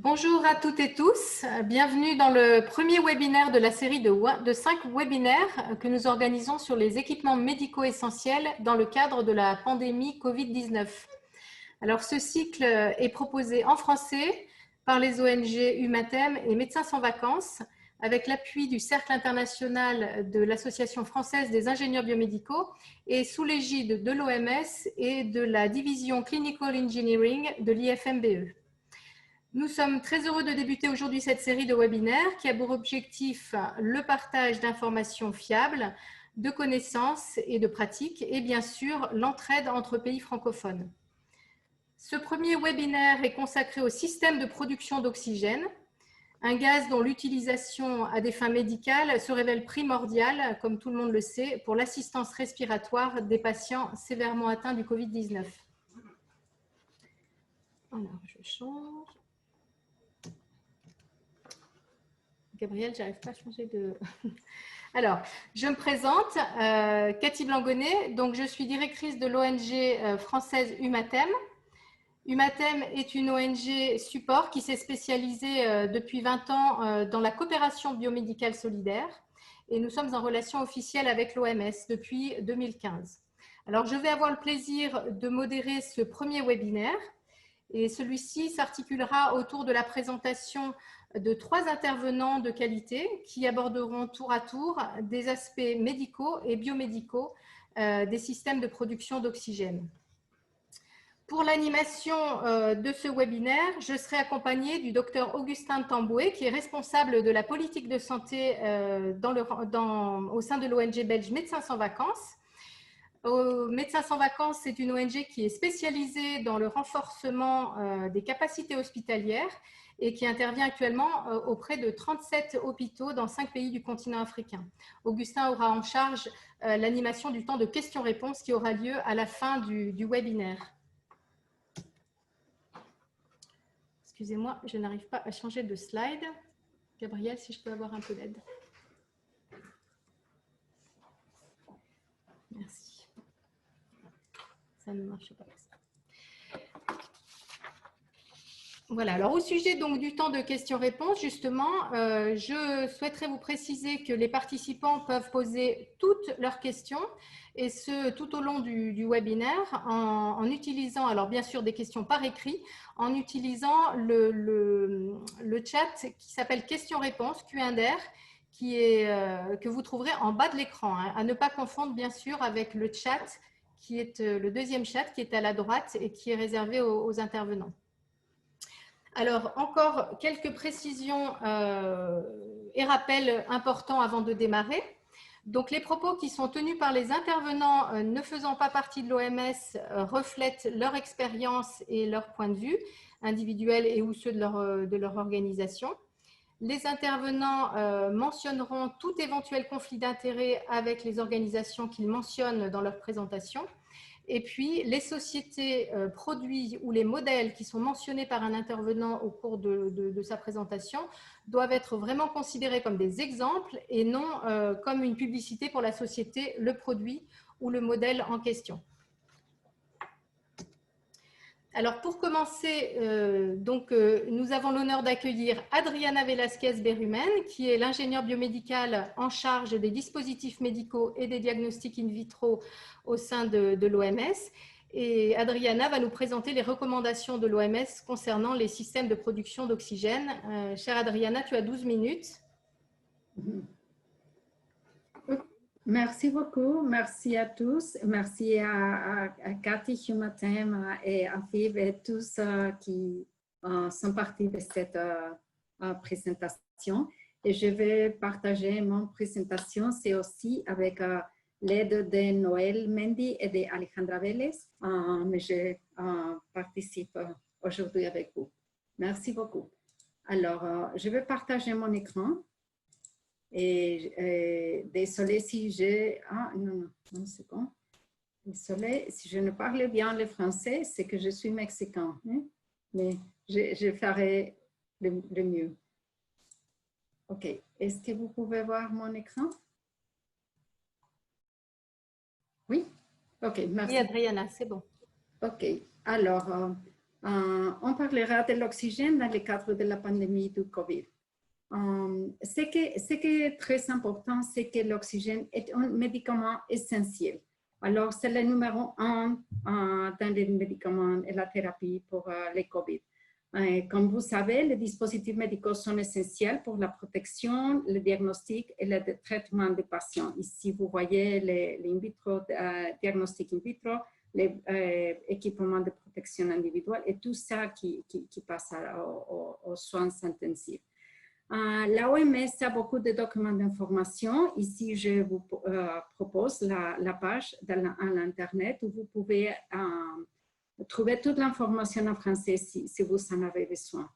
Bonjour à toutes et tous, bienvenue dans le premier webinaire de la série de 5 webinaires que nous organisons sur les équipements médicaux essentiels dans le cadre de la pandémie Covid-19. Alors ce cycle est proposé en français par les ONG Humatem et Médecins sans vacances avec l'appui du Cercle international de l'Association française des ingénieurs biomédicaux et sous l'égide de l'OMS et de la division Clinical Engineering de l'IFMBE. Nous sommes très heureux de débuter aujourd'hui cette série de webinaires qui a pour objectif le partage d'informations fiables, de connaissances et de pratiques et bien sûr l'entraide entre pays francophones. Ce premier webinaire est consacré au système de production d'oxygène, un gaz dont l'utilisation à des fins médicales se révèle primordiale, comme tout le monde le sait, pour l'assistance respiratoire des patients sévèrement atteints du Covid-19. Alors, je change. Gabriel, j'arrive pas à changer de... Alors, je me présente, Cathy Blangonnet, donc je suis directrice de l'ONG française Humatem. Humatem est une ONG support qui s'est spécialisée depuis 20 ans dans la coopération biomédicale solidaire et nous sommes en relation officielle avec l'OMS depuis 2015. Alors, je vais avoir le plaisir de modérer ce premier webinaire et celui-ci s'articulera autour de la présentation de 3 intervenants de qualité qui aborderont tour à tour des aspects médicaux et biomédicaux des systèmes de production d'oxygène. Pour l'animation de ce webinaire, je serai accompagnée du docteur Augustin Tamboué, qui est responsable de la politique de santé au sein de l'ONG belge Médecins sans vacances. Médecins sans vacances, c'est une ONG qui est spécialisée dans le renforcement des capacités hospitalières et qui intervient actuellement auprès de 37 hôpitaux dans 5 pays du continent africain. Augustin aura en charge l'animation du temps de questions-réponses qui aura lieu à la fin du webinaire. Excusez-moi, je n'arrive pas à changer de slide. Gabriel, si je peux avoir un peu d'aide. Merci. Ça ne marche pas. Voilà, alors au sujet donc du temps de questions-réponses, justement, je souhaiterais vous préciser que les participants peuvent poser toutes leurs questions et ce tout au long du webinaire en utilisant, alors bien sûr des questions par écrit, en utilisant le chat qui s'appelle questions-réponses, Q&R, que vous trouverez en bas de l'écran, hein, à ne pas confondre bien sûr avec le chat qui est le deuxième chat qui est à la droite et qui est réservé aux intervenants. Alors, encore quelques précisions et rappels importants avant de démarrer. Donc, les propos qui sont tenus par les intervenants ne faisant pas partie de l'OMS reflètent leur expérience et leur point de vue individuel et ou ceux de leur organisation. Les intervenants mentionneront tout éventuel conflit d'intérêts avec les organisations qu'ils mentionnent dans leur présentation. Et puis, les sociétés, produits ou les modèles qui sont mentionnés par un intervenant au cours de sa présentation doivent être vraiment considérés comme des exemples et non comme une publicité pour la société, le produit ou le modèle en question. Alors, pour commencer, nous avons l'honneur d'accueillir Adriana Velasquez-Berumen, qui est l'ingénieure biomédicale en charge des dispositifs médicaux et des diagnostics in vitro au sein de l'OMS. Et Adriana va nous présenter les recommandations de l'OMS concernant les systèmes de production d'oxygène. Chère Adriana, tu as 12 minutes. Merci beaucoup, merci à tous, merci à Cathy Humatem et à Viv et tous qui sont partis de cette présentation. Et je vais partager mon présentation, c'est aussi avec l'aide de Noël Mendy et d'Alejandra Vélez, mais je participe aujourd'hui avec vous. Merci beaucoup. Alors, je vais partager mon écran. Et désolé si j'ai... Ah, non, une seconde. Désolé, si je ne parle bien le français, c'est que je suis mexicain. Hein? Mais je ferai le mieux. OK. Est-ce que vous pouvez voir mon écran? Oui? OK, merci. Oui, Adriana, c'est bon. OK. Alors, On parlera de l'oxygène dans le cadre de la pandémie du COVID. Ce qui est très important, c'est que l'oxygène est un médicament essentiel. Alors, c'est le numéro 1 dans les médicaments et la thérapie pour les COVID. Comme vous savez, les dispositifs médicaux sont essentiels pour la protection, le diagnostic et le traitement des patients. Ici, vous voyez les in vitro, diagnostics in vitro, les équipements de protection individuelle et tout ça qui passe aux soins intensifs. L'OMS a beaucoup de documents d'information. Ici, je vous propose la page à l'Internet où vous pouvez trouver toute l'information en français si vous en avez besoin.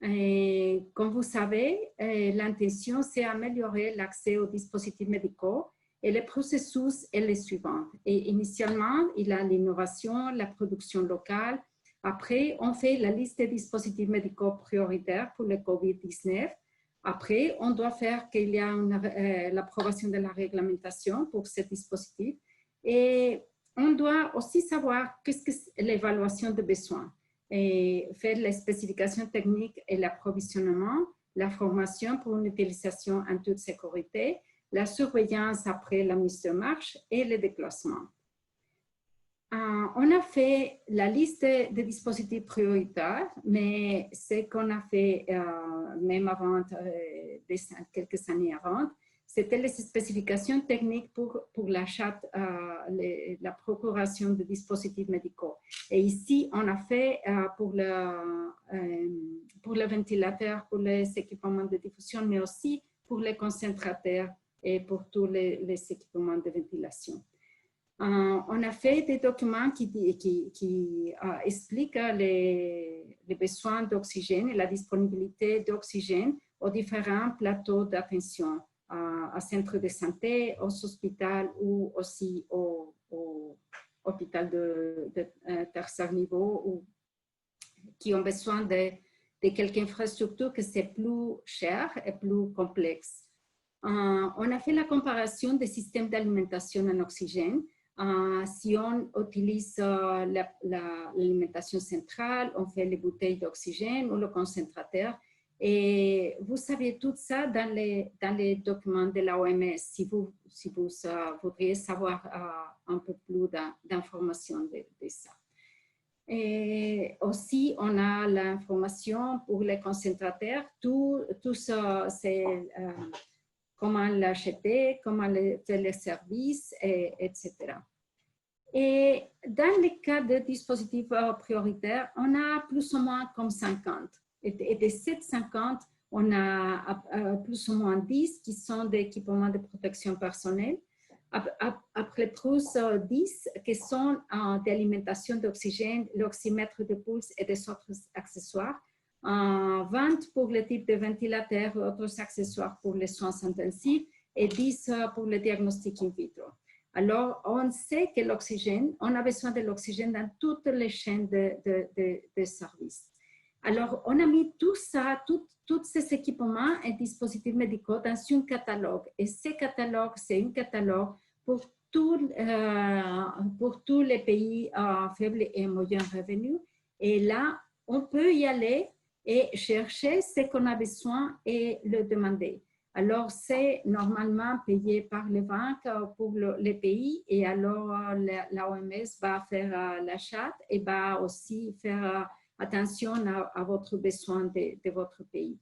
Et comme vous savez, l'intention, c'est améliorer l'accès aux dispositifs médicaux et le processus est le suivant. Et initialement, il y a l'innovation, la production locale. Après, on fait la liste des dispositifs médicaux prioritaires pour le COVID-19. Après, on doit faire qu'il y a l'approbation de la réglementation pour ces dispositifs. Et on doit aussi savoir qu'est-ce que c'est l'évaluation de besoins et faire les spécifications techniques et l'approvisionnement, la formation pour une utilisation en toute sécurité, la surveillance après la mise en marche et le déclassement. On a fait la liste des dispositifs prioritaires, mais ce qu'on a fait même avant, quelques années avant, c'était les spécifications techniques pour l'achat, la procuration de dispositifs médicaux. Et ici, on a fait pour le ventilateur, pour les équipements de diffusion, mais aussi pour les concentrateurs et pour tous les équipements de ventilation. On a fait des documents qui expliquent les besoins d'oxygène et la disponibilité d'oxygène aux différents plateaux d'attention, à centres de santé, aux hôpitaux ou aussi au hôpital de tertiaire niveau ou qui ont besoin de quelques infrastructures que c'est plus cher et plus complexe. On a fait la comparaison des systèmes d'alimentation en oxygène. Si on utilise l'alimentation centrale, on fait les bouteilles d'oxygène ou le concentrateur. Et vous savez tout ça dans les documents de l'OMS si vous voudriez savoir un peu plus d'informations de ça. Et aussi, on a l'information pour les concentrateurs. Tout ça, c'est comment l'acheter, comment faire les services, etc. Et dans les cas de dispositifs prioritaires, on a plus ou moins comme 50. Et de ces 50, on a plus ou moins 10 qui sont des équipements de protection personnelle. Après plus 10 qui sont d'alimentation d'oxygène, l'oxymètre de pulse et des autres accessoires. 20 pour le type de ventilateur et autres accessoires pour les soins intensifs et 10 pour le diagnostic in vitro. Alors, on sait que l'oxygène, on a besoin de l'oxygène dans toutes les chaînes de services. Alors, on a mis tout ça, tous ces équipements et dispositifs médicaux dans un catalogue. Et ce catalogue, c'est un catalogue pour tous les pays faibles et moyens revenus. Et là, on peut y aller et chercher ce qu'on a besoin et le demander. Alors, c'est normalement payé par les banques pour les pays et alors l'OMS va faire l'achat et va aussi faire attention à votre besoin de votre pays.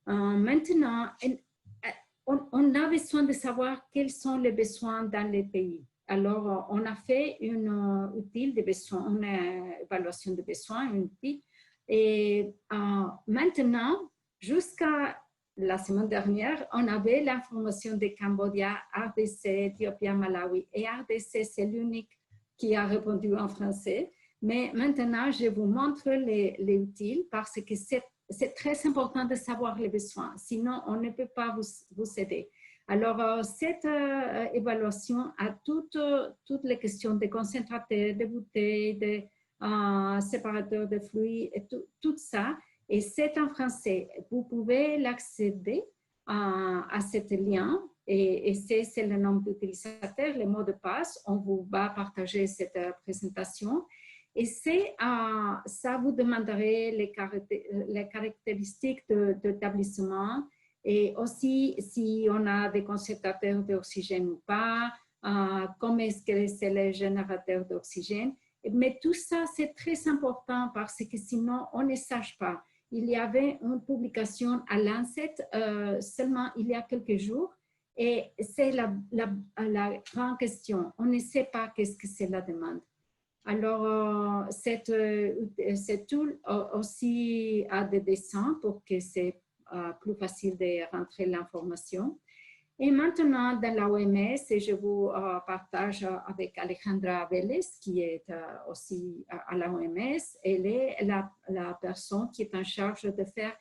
Maintenant, on a besoin de savoir quels sont les besoins dans les pays. Alors, on a fait une évaluation de besoins, une outil. Et maintenant, jusqu'à la semaine dernière, on avait l'information de Cambodge, RDC, Éthiopie, Malawi. Et RDC, c'est l'unique qui a répondu en français. Mais maintenant, je vous montre les utiles parce que c'est très important de savoir les besoins. Sinon, on ne peut pas vous aider. Alors, cette évaluation a toutes les questions de concentrateurs, de bouteilles, de séparateurs de fluides, et tout ça. Et c'est en français. Vous pouvez l'accéder à ce lien et c'est le nom d'utilisateur, le mot de passe. On vous va partager cette présentation. Et ça vous demanderait les caractéristiques d'établissement et aussi si on a des concentrateurs d'oxygène ou pas, comment est-ce que c'est le générateur d'oxygène. Mais tout ça, c'est très important parce que sinon, on ne sache pas. Il y avait une publication à Lancet seulement il y a quelques jours et c'est la grande question. On ne sait pas qu'est-ce que c'est la demande. Alors, cette tool aussi a des dessins pour que c'est plus facile de rentrer l'information. Et maintenant, dans la OMS, je vous partage avec Alejandra Vélez, qui est aussi à la OMS. Elle est la personne qui est en charge de faire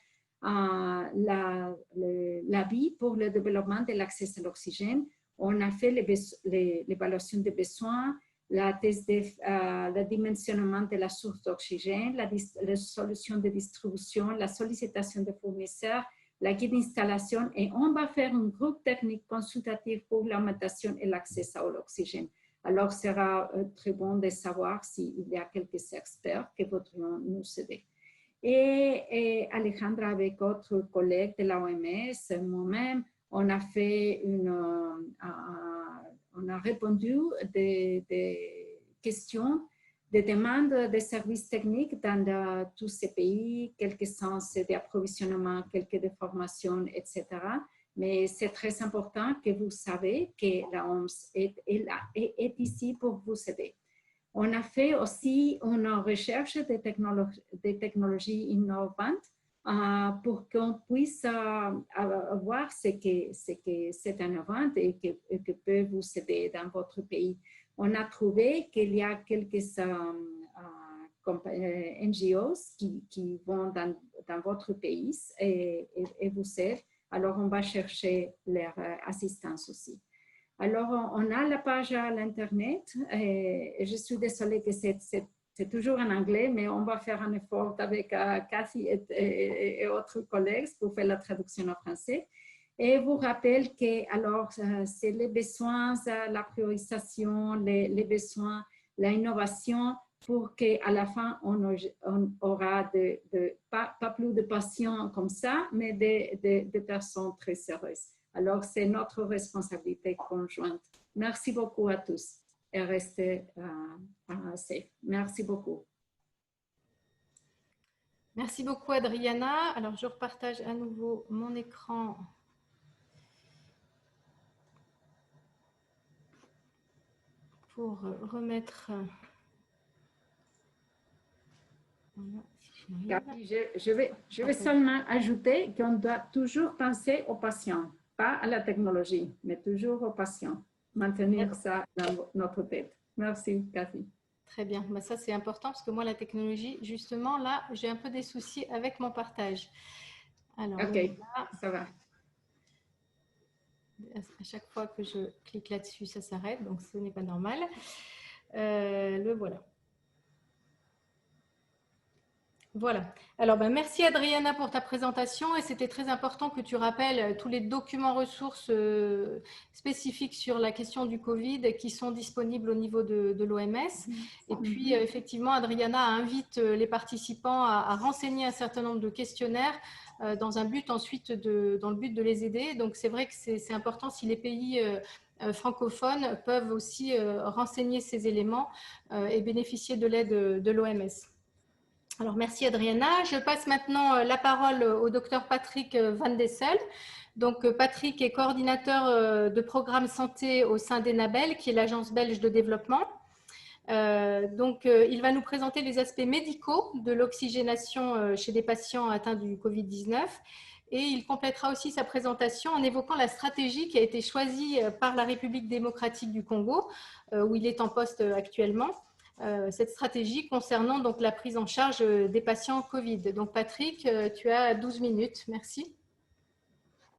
l'avis pour le développement de l'accès à l'oxygène. On a fait l'évaluation des besoins, le dimensionnement de la source d'oxygène, la solution de distribution, la sollicitation des fournisseurs, la guide d'installation et on va faire un groupe technique consultatif pour l'augmentation et l'accès à l'oxygène. Alors, ce sera très bon de savoir s'il y a quelques experts qui voudront nous aider. Et Alejandra, avec d'autres collègues de la OMS, moi-même, on a fait on a répondu des questions, des demandes de services techniques dans tous ces pays, quelques sens d'approvisionnement, quelques de formation, etc. Mais c'est très important que vous savez que la OMS est ici pour vous aider. On a fait aussi une recherche de technologies innovantes pour qu'on puisse voir ce que c'est innovant et que peut vous aider dans votre pays. On a trouvé qu'il y a quelques NGOs qui vont dans votre pays et vous aident. Alors, on va chercher leur assistance aussi. Alors, on a la page à l'Internet et je suis désolée que c'est toujours en anglais, mais on va faire un effort avec Cathy et autres collègues pour faire la traduction en français. Et vous rappelle que alors c'est les besoins, la priorisation, les besoins, l'innovation pour qu'à la fin on aura pas plus de patients comme ça, mais des personnes très sérieuses. Alors c'est notre responsabilité conjointe. Merci beaucoup à tous et restez safe. Merci beaucoup. Merci beaucoup Adriana. Alors je repartage à nouveau mon écran. Pour remettre... Je vais seulement ajouter qu'on doit toujours penser aux patients, pas à la technologie, mais toujours aux patients. Maintenir ça dans notre tête. Merci, Cathy. Très bien. Ben, ça, c'est important parce que moi, la technologie, justement, là, j'ai un peu des soucis avec mon partage. Alors, OK, là, ça va. À chaque fois que je clique là-dessus, ça s'arrête, donc ce n'est pas normal. Le voilà. Voilà. Alors, ben, merci Adriana pour ta présentation et c'était très important que tu rappelles tous les documents ressources spécifiques sur la question du Covid qui sont disponibles au niveau de l'OMS. Et puis, effectivement, Adriana invite les participants à renseigner un certain nombre de questionnaires dans un but ensuite dans le but de les aider. Donc, c'est vrai que c'est important si les pays francophones peuvent aussi renseigner ces éléments et bénéficier de l'aide de l'OMS. Alors, merci Adriana. Je passe maintenant la parole au docteur Patrick Van Dessel. Donc, Patrick est coordinateur de programme santé au sein d'ENABEL, qui est l'agence belge de développement. Il va nous présenter les aspects médicaux de l'oxygénation chez des patients atteints du Covid-19. Et il complétera aussi sa présentation en évoquant la stratégie qui a été choisie par la République démocratique du Congo, où il est en poste actuellement. Cette stratégie concernant donc la prise en charge des patients Covid. Donc Patrick, tu as 12 minutes. Merci.